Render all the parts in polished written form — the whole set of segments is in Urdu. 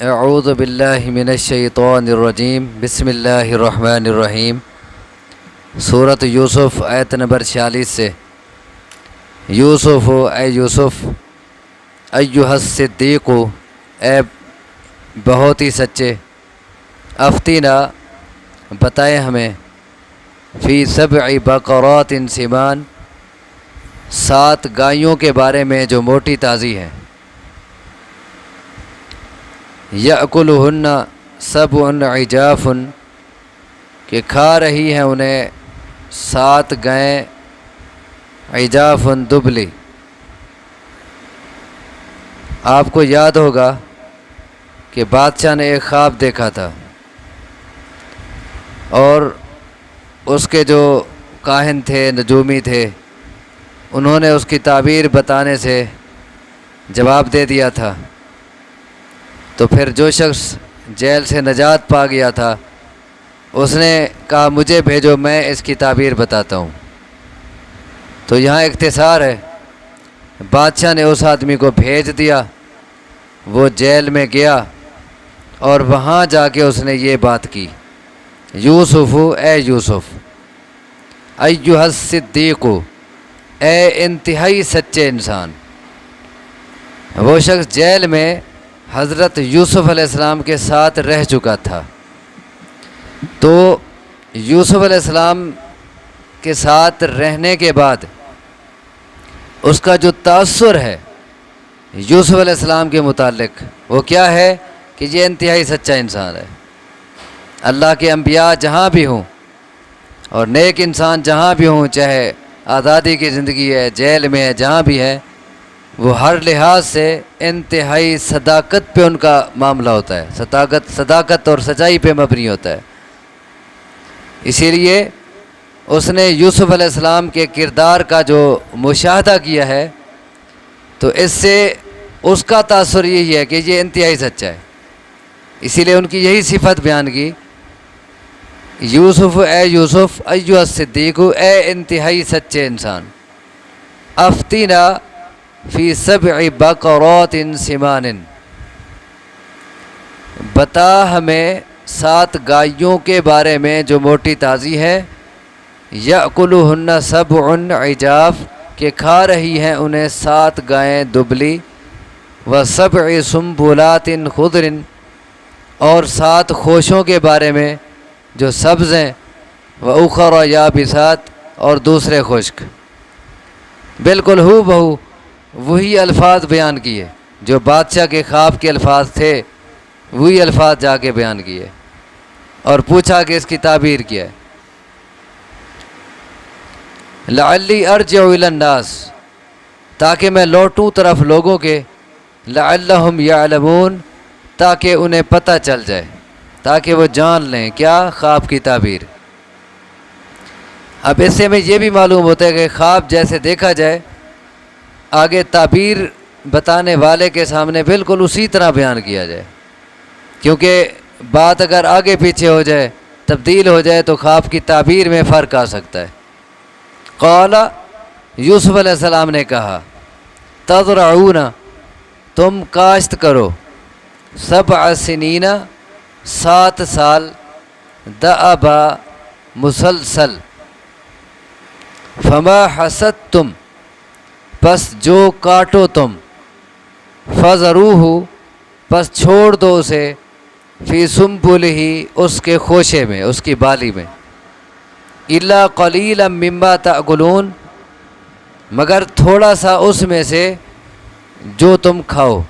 اعوذ باللہ من الشیطان الرجیم بسم اللہ الرحمن الرحیم۔ سورۃ یوسف آیت نمبر 46 سے۔ یوسف اے یوسف، ایھا الصدیق اے بہت ہی سچے، افتینا بتائے ہمیں، فی 7 بقرات سمان 7 گایوں کے بارے میں جو موٹی تازی ہیں، یأکلہن 7 عجاف کہ کھا رہی ہیں انہیں 7 گائیں، عجاف دبلی۔ آپ کو یاد ہوگا کہ بادشاہ نے ایک خواب دیکھا تھا، اور اس کے جو کاہن تھے، نجومی تھے، انہوں نے اس کی تعبیر بتانے سے جواب دے دیا تھا۔ تو پھر جو شخص جیل سے نجات پا گیا تھا، اس نے کہا مجھے بھیجو، میں اس کی تعبیر بتاتا ہوں۔ تو یہاں اختصار ہے، بادشاہ نے اس آدمی کو بھیج دیا، وہ جیل میں گیا اور وہاں جا کے اس نے یہ بات کی، یوسف اے یوسف، ایھا الصدیق اے انتہائی سچے انسان۔ وہ شخص جیل میں حضرت یوسف علیہ السلام کے ساتھ رہ چکا تھا، تو یوسف علیہ السلام کے ساتھ رہنے کے بعد اس کا جو تاثر ہے یوسف علیہ السلام کے متعلق، وہ کیا ہے کہ یہ انتہائی سچا انسان ہے۔ اللہ کے انبیاء جہاں بھی ہوں اور نیک انسان جہاں بھی ہوں، چاہے آزادی کی زندگی ہے، جیل میں ہے، جہاں بھی ہے، وہ ہر لحاظ سے انتہائی صداقت پہ ان کا معاملہ ہوتا ہے، صداقت اور سچائی پہ مبنی ہوتا ہے۔ اسی لیے اس نے یوسف علیہ السلام کے کردار کا جو مشاہدہ کیا ہے، تو اس سے اس کا تاثر یہی ہے کہ یہ انتہائی سچا ہے۔ اسی لیے ان کی یہی صفت بیان کی، یوسف اے یوسف، ایھا الصدیق اے انتہائی سچے انسان، افتینا فی 7 بقرات سمان بتا ہمیں 7 گایوں کے بارے میں جو موٹی تازی ہے، یأکلہن 7 عجاف کہ کھا رہی ہیں انہیں 7 گائیں دبلی، و7 سنبلات خضر اور 7 خوشوں کے بارے میں جو سبز ہیں، وأخر یابسات اور دوسرے خشک۔ بالکل ہو بہو وہی الفاظ بیان کیے جو بادشاہ کے خواب کے الفاظ تھے، وہی الفاظ جا کے بیان کیے، اور پوچھا کہ اس کی تعبیر کیا ہے۔ لعلی ارجع الی الناس تاکہ میں لوٹوں طرف لوگوں کے، لعلہم یعلمون تاکہ انہیں پتہ چل جائے، تاکہ وہ جان لیں کیا خواب کی تعبیر۔ اب اس سے میں یہ بھی معلوم ہوتا ہے کہ خواب جیسے دیکھا جائے، آگے تعبیر بتانے والے کے سامنے بالکل اسی طرح بیان کیا جائے، کیونکہ بات اگر آگے پیچھے ہو جائے، تبدیل ہو جائے، تو خواب کی تعبیر میں فرق آ سکتا ہے۔ قال یوسف علیہ السلام نے کہا، تزرعون تم کاشت کرو، 7 سنین 7 سال، دأبا مسلسل، فما حصدتم پس جو کاٹو تم، فذروہ پس چھوڑ دو اسے، فی سنبلہ اس کے خوشے میں، اس کی بالی میں، الا قلیلا مما تأکلون مگر تھوڑا سا اس میں سے جو تم کھاؤ۔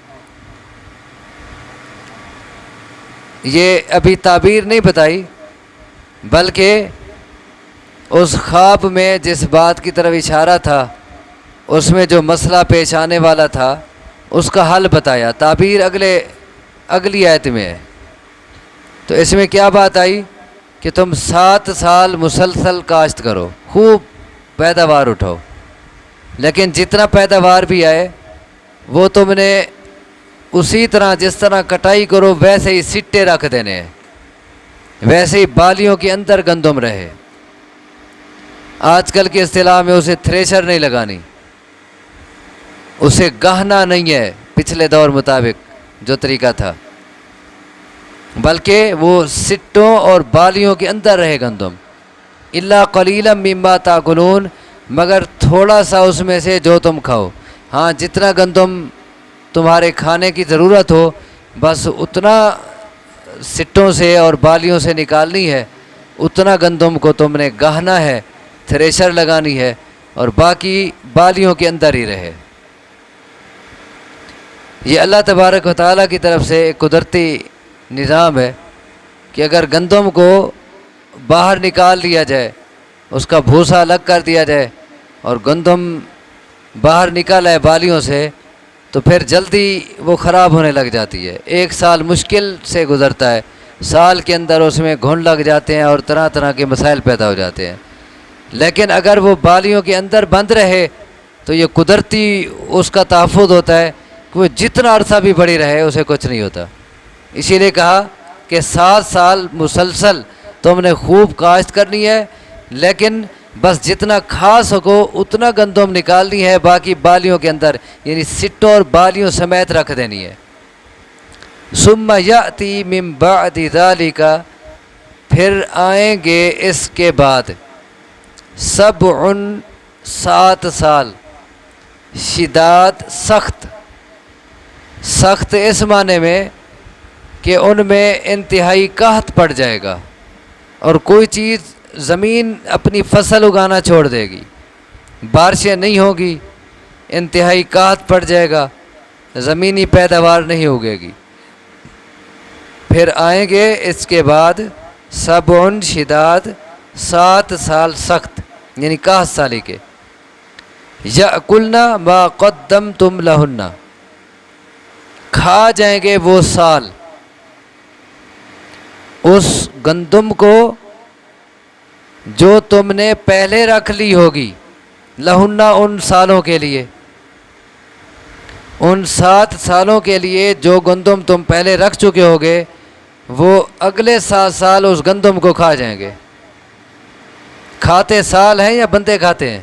یہ ابھی تعبیر نہیں بتائی، بلکہ اس خواب میں جس بات کی طرف اشارہ تھا، اس میں جو مسئلہ پیش آنے والا تھا، اس کا حل بتایا۔ تعبیر اگلی آیت میں ہے۔ تو اس میں کیا بات آئی کہ تم 7 سال مسلسل کاشت کرو، خوب پیداوار اٹھاؤ، لیکن جتنا پیداوار بھی آئے وہ تم نے اسی طرح جس طرح کٹائی کرو ویسے ہی سٹے رکھ دینے ہیں، ویسے ہی بالیوں کے اندر گندم رہے۔ آج کل کی اصطلاح میں اسے تھریشر نہیں لگانی، اسے گہنا نہیں ہے، پچھلے دور مطابق جو طریقہ تھا، بلکہ وہ سٹوں اور بالیوں کے اندر رہے گندم. الا قلیلا مما تاکلون، مگر تھوڑا سا اس میں سے جو تم کھاؤ. ہاں، جتنا گندم تمہارے کھانے کی ضرورت ہو بس اتنا سٹوں سے اور بالیوں سے نکالنی ہے، اتنا گندم کو تم نے گاہنا ہے، تھریشر لگانی ہے، اور باقی بالیوں کے اندر ہی رہے. یہ اللہ تبارک و تعالیٰ کی طرف سے ایک قدرتی نظام ہے کہ اگر گندم کو باہر نکال دیا جائے، اس کا بھوسا الگ کر دیا جائے اور گندم باہر نکالا ہے بالیوں سے، تو پھر جلدی وہ خراب ہونے لگ جاتی ہے. 1 سال مشکل سے گزرتا ہے، سال کے اندر اس میں گھن لگ جاتے ہیں اور طرح طرح کے مسائل پیدا ہو جاتے ہیں. لیکن اگر وہ بالیوں کے اندر بند رہے تو یہ قدرتی اس کا تحفظ ہوتا ہے کہ وہ جتنا عرصہ بھی بڑی رہے اسے کچھ نہیں ہوتا. اسی لیے کہا کہ 7 سال مسلسل تم نے خوب کاشت کرنی ہے، لیکن بس جتنا کھا سکو اتنا گندم نکالنی ہے، باقی بالیوں کے اندر یعنی سٹوں اور بالیوں سمیت رکھ دینی ہے. ثم یأتی من بعد ذالک، پھر آئیں گے اس کے بعد 7 سال، شداد سخت، سخت اس معنی میں کہ ان میں انتہائی قحط پڑ جائے گا اور کوئی چیز زمین اپنی فصل اگانا چھوڑ دے گی، بارشیں نہیں ہوں گی، انتہائی قحط پڑ جائے گا، زمینی پیداوار نہیں ہوگے گی. پھر آئیں گے اس کے بعد 7 شداد، 7 سال سخت یعنی 61 سالی کے. یأکلن ما قدمتم لہن، کھا جائیں گے وہ سال اس گندم کو جو تم نے پہلے رکھ لی ہوگی، لہن ان سالوں کے لیے، ان 7 سالوں کے لیے جو گندم تم پہلے رکھ چکے ہوگے وہ اگلے 7 سال اس گندم کو کھا جائیں گے. کھاتے سال ہیں یا بندے کھاتے ہیں؟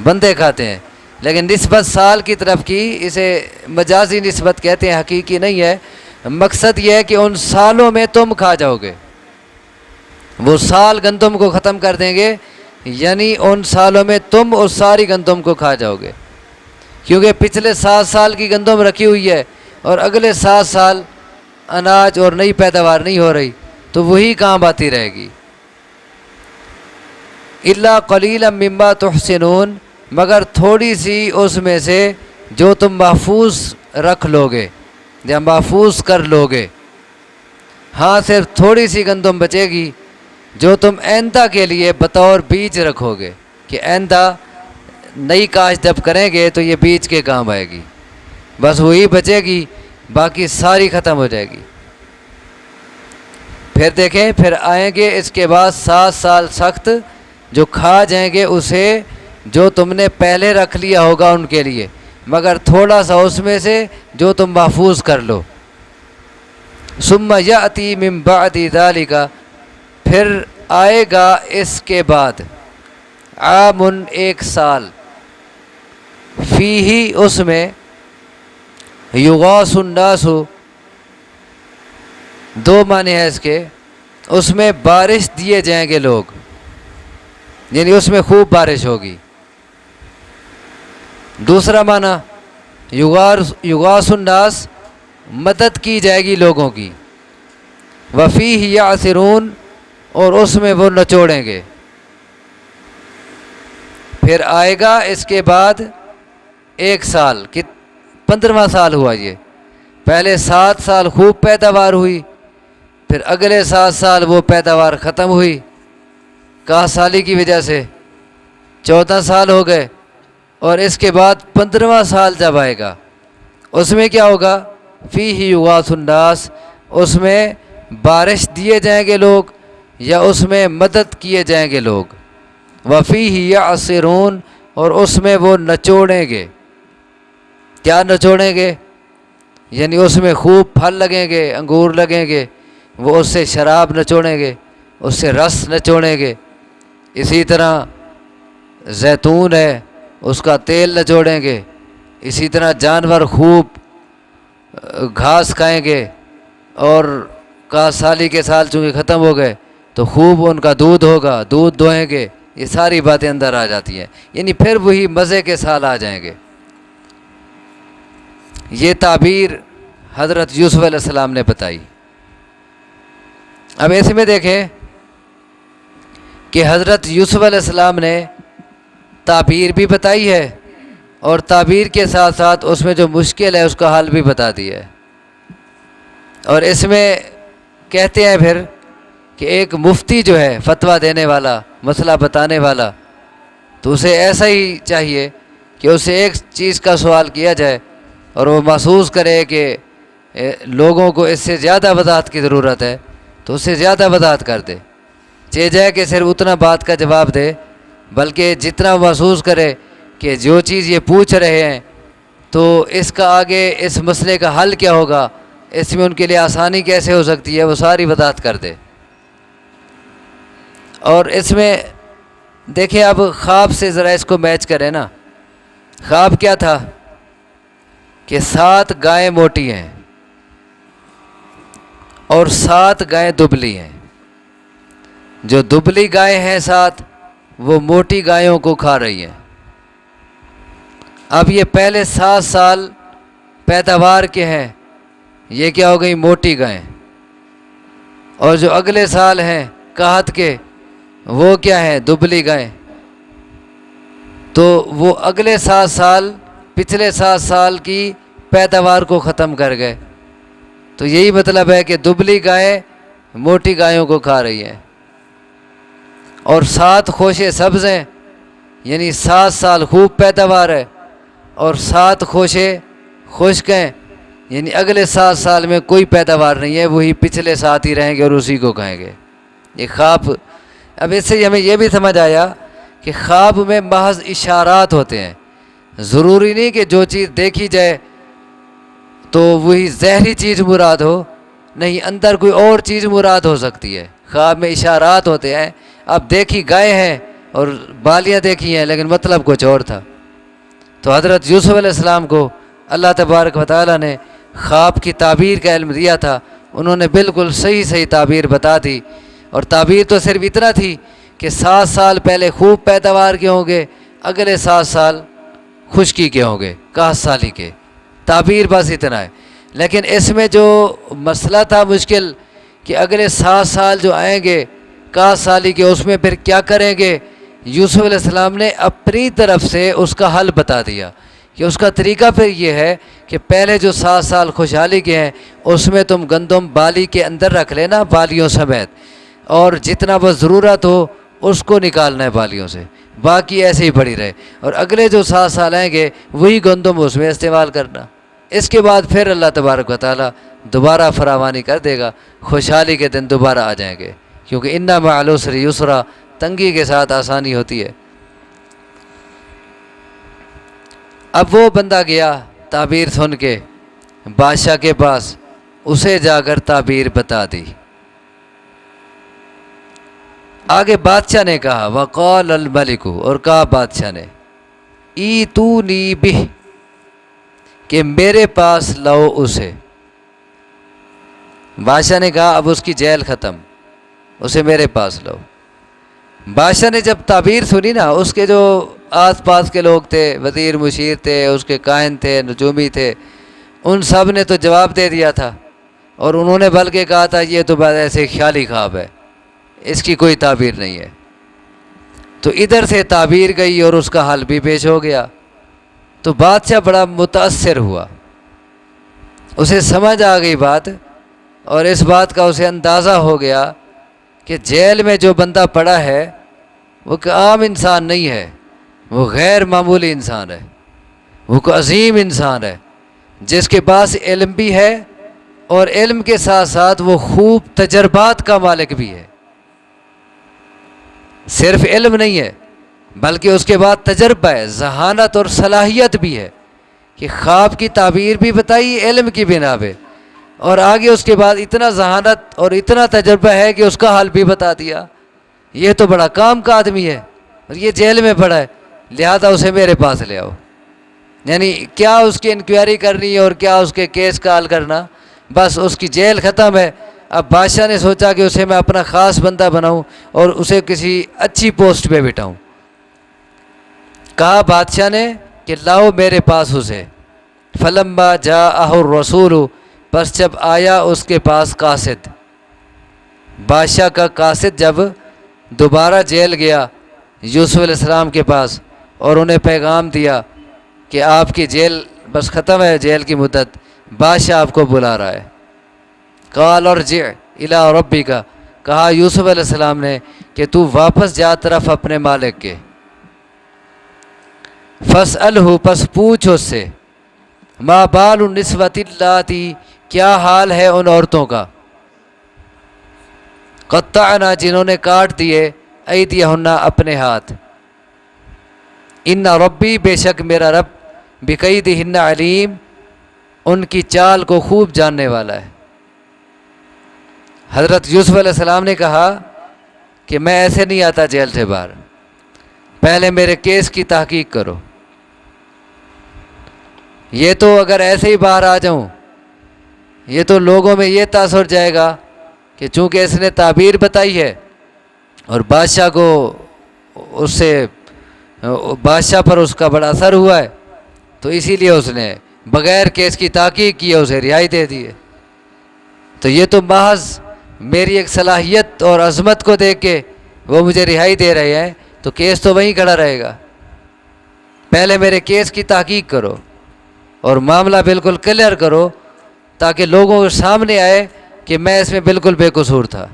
بندے کھاتے ہیں، لیکن نسبت سال کی طرف کی، اسے مجازی نسبت کہتے ہیں، حقیقی نہیں ہے. مقصد یہ ہے کہ ان سالوں میں تم کھا جاؤ گے، وہ سال گندم کو ختم کر دیں گے، یعنی ان سالوں میں تم اس ساری گندم کو کھا جاؤ گے. کیونکہ پچھلے 7 سال کی گندم رکھی ہوئی ہے اور اگلے 7 سال اناج اور نئی پیداوار نہیں ہو رہی، تو وہی کام آتی رہے گی. الا قلیلا مما تحسنون، مگر تھوڑی سی اس میں سے جو تم محفوظ رکھ لو گے یا محفوظ کر لو گے. ہاں، صرف تھوڑی سی گندم بچے گی جو تم آئندہ کے لیے بطور بیج رکھو گے کہ آئندہ نئی کاشت جب کریں گے تو یہ بیج کے کام آئے گی. بس وہی بچے گی، باقی ساری ختم ہو جائے گی. پھر دیکھیں، پھر آئیں گے اس کے بعد 7 سال سخت، جو کھا جائیں گے اسے جو تم نے پہلے رکھ لیا ہوگا ان کے لیے، مگر تھوڑا سا اس میں سے جو تم محفوظ کر لو. ثم یأتی من بعد ذالک، پھر آئے گا اس کے بعد عام، 1 سال، فیہ اس میں، یغاث الناس، 2 معنی ہے اس کے، اس میں بارش دیے جائیں گے لوگ، یعنی اس میں خوب بارش ہوگی. دوسرا معنی یغاث الناس، مدد کی جائے گی لوگوں کی. وفیہ یعصرون، اور اس میں وہ نچوڑیں گے. پھر آئے گا اس کے بعد 1 سال، 15واں سال ہوا یہ. پہلے 7 سال خوب پیداوار ہوئی، پھر اگلے 7 سال وہ پیداوار ختم ہوئی 61 سالی کی وجہ سے، 14 سال ہو گئے. اور اس کے بعد 15واں سال جب آئے گا اس میں کیا ہوگا؟ فیہ یغاث الناس، اس میں بارش دیے جائیں گے لوگ یا اس میں مدد کیے جائیں گے لوگ. وفیہ یعصرون، اور اس میں وہ نچوڑیں گے. کیا نچوڑیں گے؟ یعنی اس میں خوب پھل لگیں گے، انگور لگیں گے، وہ اس سے شراب نچوڑیں گے، اس سے رس نچوڑیں گے. اسی طرح زیتون ہے، اس کا تیل نچوڑیں گے. اسی طرح جانور خوب گھاس کھائیں گے اور کا سالی کے سال چونکہ ختم ہو گئے تو خوب ان کا دودھ ہوگا، دودھ دوہیں گے، یہ ساری باتیں اندر آ جاتی ہیں، یعنی پھر وہی مزے کے سال آ جائیں گے۔ یہ تعبیر حضرت یوسف علیہ السلام نے بتائی۔ اب ایسے میں دیکھیں کہ حضرت یوسف علیہ السلام نے تعبیر بھی بتائی ہے اور تعبیر کے ساتھ ساتھ اس میں جو مشکل ہے اس کا حل بھی بتا دیا ہے۔ اور اس میں کہتے ہیں پھر کہ ایک مفتی جو ہے فتویٰ دینے والا، مسئلہ بتانے والا، تو اسے ایسا ہی چاہیے کہ اسے ایک چیز کا سوال کیا جائے اور وہ محسوس کرے کہ لوگوں کو اس سے زیادہ وضاحت کی ضرورت ہے تو اس سے زیادہ وضاحت کر دے، چاہے جائے کہ صرف اتنا بات کا جواب دے، بلکہ جتنا محسوس کرے کہ جو چیز یہ پوچھ رہے ہیں تو اس کا آگے اس مسئلے کا حل کیا ہوگا، اس میں ان کے لیے آسانی کیسے ہو سکتی ہے، وہ ساری وضاحت کر دے۔ اور اس میں دیکھیں اب خواب سے ذرا اس کو میچ کریں نا۔ خواب کیا تھا کہ 7 گائیں موٹی ہیں اور 7 گائیں دبلی ہیں۔ جو دبلی گائیں ہیں 7 وہ موٹی گایوں کو کھا رہی ہیں۔ اب یہ پہلے 7 سال پیداوار کے ہیں، یہ کیا ہو گئی، موٹی گائیں، اور جو اگلے سال ہیں قحط کے وہ کیا ہیں، دبلی گائیں۔ تو وہ اگلے 7 سال پچھلے 7 سال کی پیداوار کو ختم کر گئے۔ تو یہی مطلب ہے کہ دبلی گائیں موٹی گایوں کو کھا رہی ہیں، اور 7 خوشے سبز ہیں، یعنی 7 سال خوب پیداوار ہے اور 7 خوشے خشک ہیں، یعنی اگلے 7 سال میں کوئی پیداوار نہیں ہے، وہی پچھلے 7 ہی رہیں گے اور اسی کو کھائیں گے۔ یہ خواب، اب اس سے ہمیں یہ بھی سمجھ آیا کہ خواب میں محض اشارات ہوتے ہیں، ضروری نہیں کہ جو چیز دیکھی جائے تو وہی ظاہری چیز مراد ہو، نہیں، اندر کوئی اور چیز مراد ہو سکتی ہے۔ خواب میں اشارات ہوتے ہیں، اب دیکھی گائے ہیں اور بالیاں دیکھی ہیں لیکن مطلب کچھ اور تھا۔ تو حضرت یوسف علیہ السلام کو اللہ تبارک و تعالیٰ نے خواب کی تعبیر کا علم دیا تھا، انہوں نے بالکل صحیح تعبیر بتا دی، اور تعبیر تو صرف اتنا تھی کہ 7 سال پہلے خوب پیداوار کے ہوں گے، اگلے 7 سال خشکی کے ہوں گے، قحط سالی کے، تعبیر بس اتنا ہے۔ لیکن اس میں جو مسئلہ تھا مشکل کہ اگلے 7 سال جو آئیں گے قحط سالی کے، اس میں پھر کیا کریں گے، یوسف علیہ السلام نے اپنی طرف سے اس کا حل بتا دیا کہ اس کا طریقہ پھر یہ ہے کہ پہلے جو 7 سال خوشحالی کے ہیں اس میں تم گندم بالی کے اندر رکھ لینا، بالیوں سمیت، اور جتنا بس ضرورت ہو اس کو نکالنا ہے بالیوں سے، باقی ایسے ہی پڑی رہے، اور اگلے جو 7 سال آئیں گے وہی گندم اس میں استعمال کرنا۔ اس کے بعد پھر اللہ تبارک و تعالیٰ دوبارہ فراوانی کر دے گا، خوشحالی کے دن دوبارہ آ جائیں گے، کیونکہ ان مع العسر یسرا، تنگی کے ساتھ آسانی ہوتی ہے۔ اب وہ بندہ گیا تعبیر سن کے بادشاہ کے پاس، اسے جا کر تعبیر بتا دی۔ آگے بادشاہ نے کہا وقال الملک، اور کہا بادشاہ نے ایتونی بہ، کہ میرے پاس لاؤ اسے۔ بادشاہ نے کہا اب اس کی جیل ختم، اسے میرے پاس لاؤ۔ بادشاہ نے جب تعبیر سنی نا، اس کے جو آس پاس کے لوگ تھے، وزیر مشیر تھے، اس کے کاہن تھے، نجومی تھے، ان سب نے تو جواب دے دیا تھا، اور انہوں نے بلکہ کہا تھا یہ تو بس ایسے خیالی خواب ہے، اس کی کوئی تعبیر نہیں ہے۔ تو ادھر سے تعبیر گئی اور اس کا حل بھی پیش ہو گیا۔ تو بادشاہ بڑا متاثر ہوا، اسے سمجھ آ گئی بات، اور اس بات کا اسے اندازہ ہو گیا کہ جیل میں جو بندہ پڑا ہے وہ کہ عام انسان نہیں ہے، وہ غیر معمولی انسان ہے، وہ کوئی عظیم انسان ہے جس کے پاس علم بھی ہے، اور علم کے ساتھ ساتھ وہ خوب تجربات کا مالک بھی ہے۔ صرف علم نہیں ہے بلکہ اس کے بعد تجربہ ہے، ذہانت اور صلاحیت بھی ہے کہ خواب کی تعبیر بھی بتائی علم کی بنا پہ، اور آگے اس کے بعد اتنا ذہانت اور اتنا تجربہ ہے کہ اس کا حل بھی بتا دیا۔ یہ تو بڑا کام کا آدمی ہے، اور یہ جیل میں پڑا ہے، لہذا اسے میرے پاس لے آؤ۔ یعنی کیا اس کی انکوائری کرنی ہے اور کیا اس کے کیس کا حل کرنا، بس اس کی جیل ختم ہے، اب بادشاہ نے سوچا کہ اسے میں اپنا خاص بندہ بناؤں اور اسے کسی اچھی پوسٹ پہ بٹھاؤں۔ کہا بادشاہ نے کہ لاؤ میرے پاس اسے۔ فلما جاءہ الرسول، بس جب آیا اس کے پاس قاصد، بادشاہ کا قاصد جب دوبارہ جیل گیا یوسف علیہ السلام کے پاس اور انہیں پیغام دیا کہ آپ کی جیل بس ختم ہے، جیل کی مدت، بادشاہ آپ کو بلا رہا ہے۔ قال ارجع الی ربک، کہا یوسف علیہ السلام نے کہ تو واپس جا طرف اپنے مالک کے۔ فاسألہ، پس پوچھ اس سے، ما بال النسوۃ اللاتی، کیا حال ہے ان عورتوں کا، قطعنا، جنہوں نے کاٹ دیے، ایدیہن، اپنے ہاتھ، ان ربی، بے شک میرا رب، بکیدہن علیم، ان کی چال کو خوب جاننے والا ہے۔ حضرت یوسف علیہ السلام نے کہا کہ میں ایسے نہیں آتا جیل سے باہر، پہلے میرے کیس کی تحقیق کرو۔ یہ تو اگر ایسے ہی باہر آ جاؤں، یہ تو لوگوں میں یہ تاثر جائے گا کہ چونکہ اس نے تعبیر بتائی ہے اور بادشاہ کو اس سے بادشاہ پر اس کا بڑا اثر ہوا ہے، تو اسی لیے اس نے بغیر کیس کی تحقیق کیے اسے رہائی دے دی ہے۔ تو یہ تو محض میری ایک صلاحیت اور عظمت کو دیکھ کے وہ مجھے رہائی دے رہے ہیں، تو کیس تو وہیں کھڑا رہے گا۔ پہلے میرے کیس کی تحقیق کرو اور معاملہ بالکل کلیئر کرو تاکہ لوگوں کے سامنے آئے کہ میں اس میں بالکل بے قصور تھا۔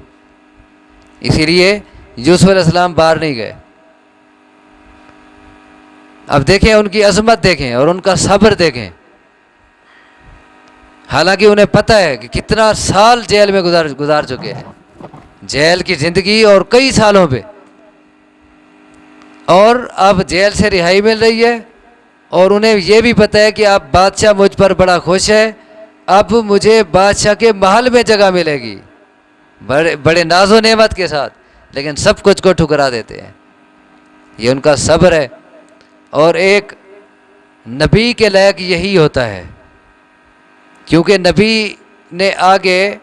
اسی لیے یوسف علیہ السلام باہر نہیں گئے۔ اب دیکھیں ان کی عظمت دیکھیں اور ان کا صبر دیکھیں، حالانکہ انہیں پتہ ہے کہ کتنا سال جیل میں گزار چکے ہیں، جیل کی زندگی اور کئی سالوں پہ، اور اب جیل سے رہائی مل رہی ہے، اور انہیں یہ بھی پتہ ہے کہ اب بادشاہ مجھ پر بڑا خوش ہے، اب مجھے بادشاہ کے محل میں جگہ ملے گی، بڑے ناز و نعمت کے ساتھ، لیکن سب کچھ کو ٹھکرا دیتے ہیں۔ یہ ان کا صبر ہے، اور ایک نبی کے لائق یہی ہوتا ہے، کیونکہ نبی نے آگے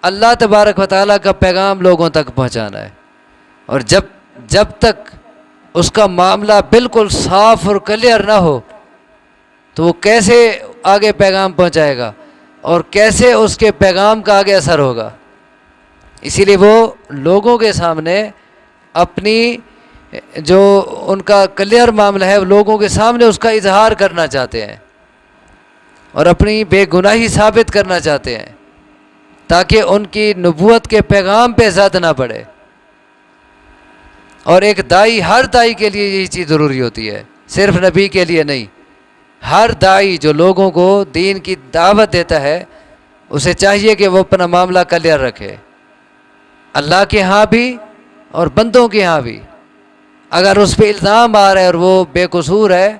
اللہ تبارک و تعالیٰ کا پیغام لوگوں تک پہنچانا ہے، اور جب تک اس کا معاملہ بالکل صاف اور کلیئر نہ ہو تو وہ کیسے آگے پیغام پہنچائے گا اور کیسے اس کے پیغام کا آگے اثر ہوگا۔ اسی لیے وہ لوگوں کے سامنے اپنی جو ان کا کلیئر معاملہ ہے لوگوں کے سامنے اس کا اظہار کرنا چاہتے ہیں اور اپنی بے گناہی ثابت کرنا چاہتے ہیں، تاکہ ان کی نبوت کے پیغام پہ زد نہ پڑے۔ اور ایک دائی، ہر دائی کے لیے یہی چیز ضروری ہوتی ہے، صرف نبی کے لیے نہیں۔ ہر دائی جو لوگوں کو دین کی دعوت دیتا ہے اسے چاہیے کہ وہ اپنا معاملہ کلیئر رکھے، اللہ کے ہاں بھی اور بندوں کے ہاں بھی۔ اگر اس پہ الزام آ رہا ہے اور وہ بے قصور ہے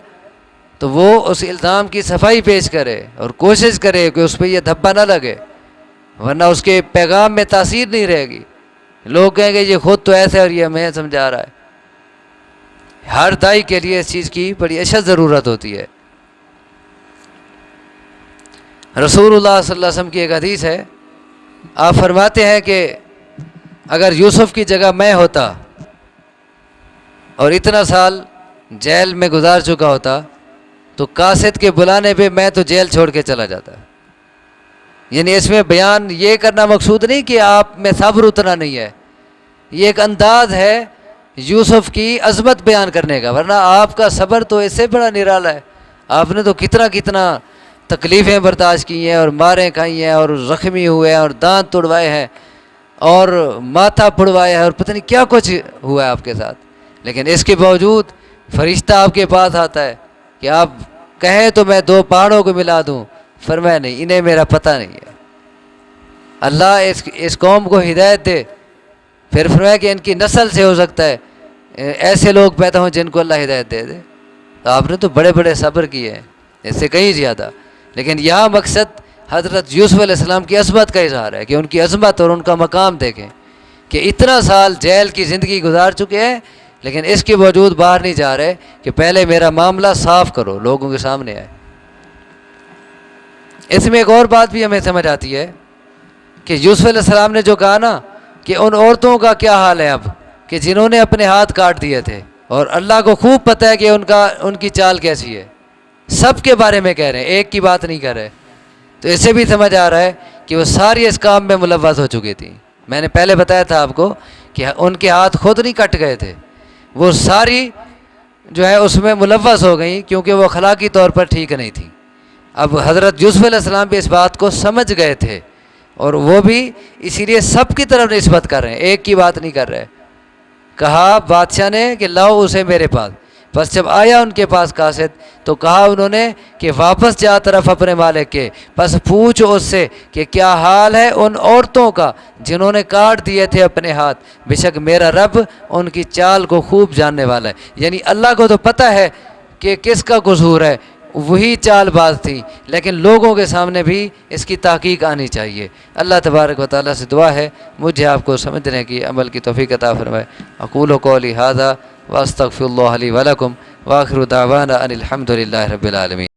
تو وہ اس الزام کی صفائی پیش کرے اور کوشش کرے کہ اس پہ یہ دھبا نہ لگے، ورنہ اس کے پیغام میں تاثیر نہیں رہے گی۔ لوگ کہیں گے یہ خود تو ایسے اور یہ ہمیں سمجھا رہا ہے۔ ہر دائی کے لیے اس چیز کی بڑی اشد ضرورت ہوتی ہے۔ رسول اللہ صلی اللہ علیہ وسلم کی ایک حدیث ہے، آپ فرماتے ہیں کہ اگر یوسف کی جگہ میں ہوتا اور اتنا سال جیل میں گزار چکا ہوتا تو قاصد کے بلانے پہ میں تو جیل چھوڑ کے چلا جاتا۔ یعنی اس میں بیان یہ کرنا مقصود نہیں کہ آپ میں صبر اتنا نہیں ہے، یہ ایک انداز ہے یوسف کی عظمت بیان کرنے کا، ورنہ آپ کا صبر تو اس سے بڑا نرالا ہے۔ آپ نے تو کتنا تکلیفیں برداشت کی ہیں اور ماریں کھائی ہیں اور زخمی ہوئے ہیں اور دانت توڑوائے ہیں اور ماتھا پھڑوایا ہے اور پتہ نہیں کیا کچھ ہوا ہے آپ کے ساتھ، لیکن اس کے باوجود فرشتہ آپ کے پاس آتا ہے کہ آپ کہیں تو میں 2 پہاڑوں کو ملا دوں، فرمایا نہیں، انہیں میرا پتہ نہیں ہے۔ اللہ اس قوم کو ہدایت دے، پھر فرمایا کہ ان کی نسل سے ہو سکتا ہے ایسے لوگ پیدا ہوں جن کو اللہ ہدایت دے دے۔ تو آپ نے تو بڑے بڑے صبر کیے ہیں، اس سے کہیں زیادہ، لیکن یہاں مقصد حضرت یوسف علیہ السلام کی عظمت کا اظہار ہے کہ ان کی عظمت اور ان کا مقام دیکھیں کہ اتنا سال جیل کی زندگی گزار چکے ہیں، لیکن اس کے باوجود باہر نہیں جا رہے کہ پہلے میرا معاملہ صاف کرو، لوگوں کے سامنے آئے۔ اس میں ایک اور بات بھی ہمیں سمجھ آتی ہے کہ یوسف علیہ السلام نے جو کہا نا کہ ان عورتوں کا کیا حال ہے اب کہ جنہوں نے اپنے ہاتھ کاٹ دیے تھے، اور اللہ کو خوب پتہ ہے کہ ان کی چال کیسی ہے، سب کے بارے میں کہہ رہے ہیں، ایک کی بات نہیں کر رہے. تو اس سے بھی سمجھ آ رہا ہے کہ وہ ساری اس کام میں ملوث ہو چکی تھیں. میں نے پہلے بتایا تھا آپ کو کہ ان کے ہاتھ خود نہیں کٹ گئے تھے، وہ ساری جو ہے اس میں ملوث ہو گئیں کیونکہ وہ اخلاقی طور پر ٹھیک نہیں تھی. اب حضرت یوسف علیہ السلام بھی اس بات کو سمجھ گئے تھے، اور وہ بھی اسی لیے سب کی طرف نسبت کر رہے ہیں، ایک کی بات نہیں کر رہے. کہا بادشاہ نے کہ لاؤ اسے میرے پاس. بس جب آیا ان کے پاس قاصد تو کہا انہوں نے کہ واپس جا طرف اپنے مالک کے، بس پوچھ اس سے کہ کیا حال ہے ان عورتوں کا جنہوں نے کاٹ دیے تھے اپنے ہاتھ، بے شک میرا رب ان کی چال کو خوب جاننے والا ہے. یعنی اللہ کو تو پتہ ہے کہ کس کا قصور ہے، وہی چال باز تھی، لیکن لوگوں کے سامنے بھی اس کی تحقیق آنی چاہیے. اللہ تبارک و تعالیٰ سے دعا ہے مجھے آپ کو سمجھنے کی، عمل کی توفیق عطا فرمائے. اقول قولی ھذا واستغفر اللہ لی ولکم، وآخر دعوانا ان الحمد للہ رب العالمین.